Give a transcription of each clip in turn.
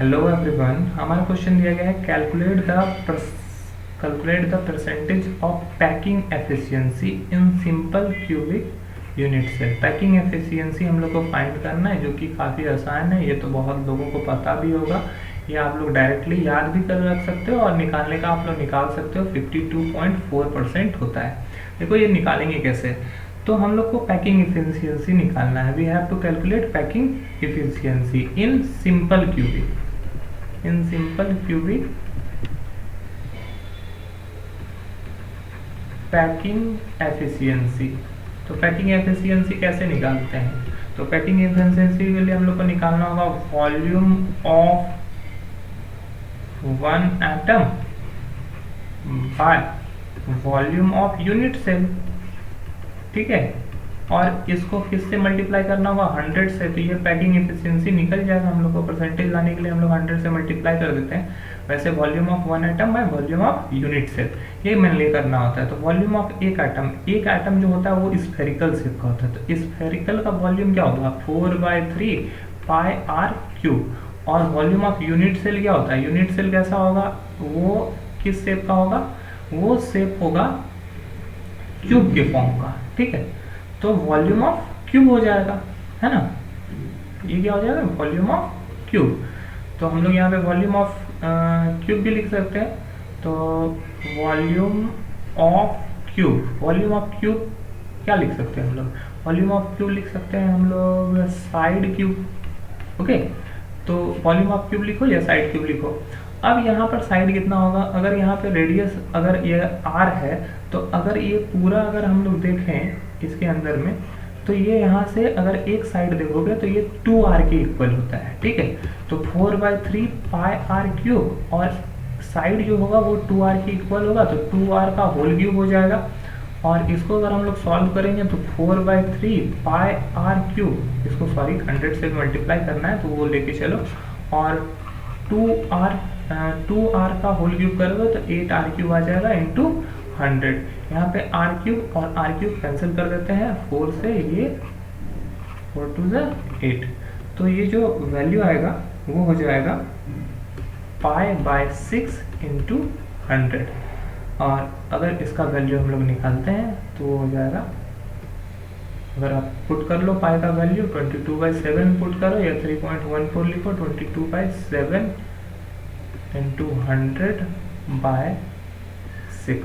Hello everyone, हमारा question दिया गया है calculate the percentage of packing efficiency in simple cubic unit cell. Packing efficiency हम लोग को फाइंड करना है, जो कि काफ़ी आसान है। ये तो बहुत लोगों को पता भी होगा, ये आप लोग डायरेक्टली याद भी कर रख सकते हो और निकालने का आप लोग निकाल सकते हो। 52.4% होता है। देखो ये निकालेंगे कैसे, तो हम लोग को पैकिंग एफिशिएंसी निकालना है। We have to calculate packing efficiency in simple cubic packing efficiency. तो पैकिंग एफिशिएंसी कैसे निकालते हैं? तो पैकिंग एफिशिएंसी के लिए हम लोग को निकालना होगा volume of one atom by volume of unit cell. ठीक है, और इसको किससे मल्टीप्लाई करना होगा? 100 से। तो ये पैकिंग एफिशिएंसी निकल जाएगा। हम लोग को परसेंटेज लाने के लिए हम लोग 100 से मल्टीप्लाई कर देते हैं। वैसे volume of one atom by volume of unit cell ये मेनली करना होता है। तो वॉल्यूम ऑफ एक एटम जो होता है वो स्फेरिकल शेप का होता है। तो स्फेरिकल का वॉल्यूम क्या होगा? 4/3 पाई आर क्यूब। और वॉल्यूम ऑफ यूनिट सेल क्या होता है? यूनिट सेल कैसा होगा? वो किस शेप का होगा? वो शेप होगा क्यूब के फॉर्म का। ठीक है, तो वॉल्यूम ऑफ क्यूब हो जाएगा, है ना। ये क्या हो जाएगा? Volume of cube. तो हम लोग यहाँ पे वॉल्यूम ऑफ क्यूब भी लिख सकते हैं। तो वॉल्यूम ऑफ क्यूब क्या लिख सकते हैं हम लोग? वॉल्यूम ऑफ क्यूब लिख सकते हैं हम लोग साइड क्यूब। ओके, तो वॉल्यूम ऑफ क्यूब लिखो या साइड क्यूब लिखो। अब यहाँ पर साइड कितना होगा? अगर यहाँ पे रेडियस अगर ये r है, तो अगर ये पूरा अगर हम लोग देखें इसके अंदर में, तो ये यहाँ से अगर एक साइड देखोगे तो ये 2r के इक्वल होता है। ठीक है, तो 4/3 पाई आर क्यूब, और साइड जो होगा वो 2r के इक्वल होगा, तो 2r का होल क्यूब हो जाएगा। और इसको अगर हम लोग सॉल्व करेंगे तो 4/3 पाई आर क्यूब, इसको 100 से मल्टीप्लाई करना है तो वो लेके चलो, और 2r का होल क्यूब करोगे तो 8r क्यूब आ जाएगा इंटू 100। यहाँ पे आर क्यूब और आर क्यूब कैंसिल कर देते हैं 4 से, ये 4 2 8। तो ये जो वैल्यू आएगा वो हो जाएगा π/6 इंटू 100। और अगर इसका वैल्यू हम लोग निकालते हैं तो वो हो जाएगा, अगर आप पुट कर लो पाई का वैल्यू 22/7 पुट करो या 3.14 लिखो, 22/7 इंटू 100/6,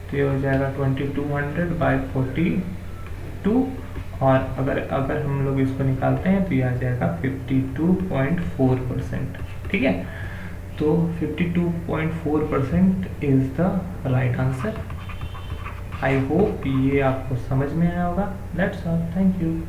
तो ये हो जाएगा 2200/42। और अगर हम लोग इसको निकालते हैं तो ये आ जाएगा 52.4%। ठीक है, तो 52.4% is the right answer. I hope ये आपको समझ में आया होगा। That's all, thank you.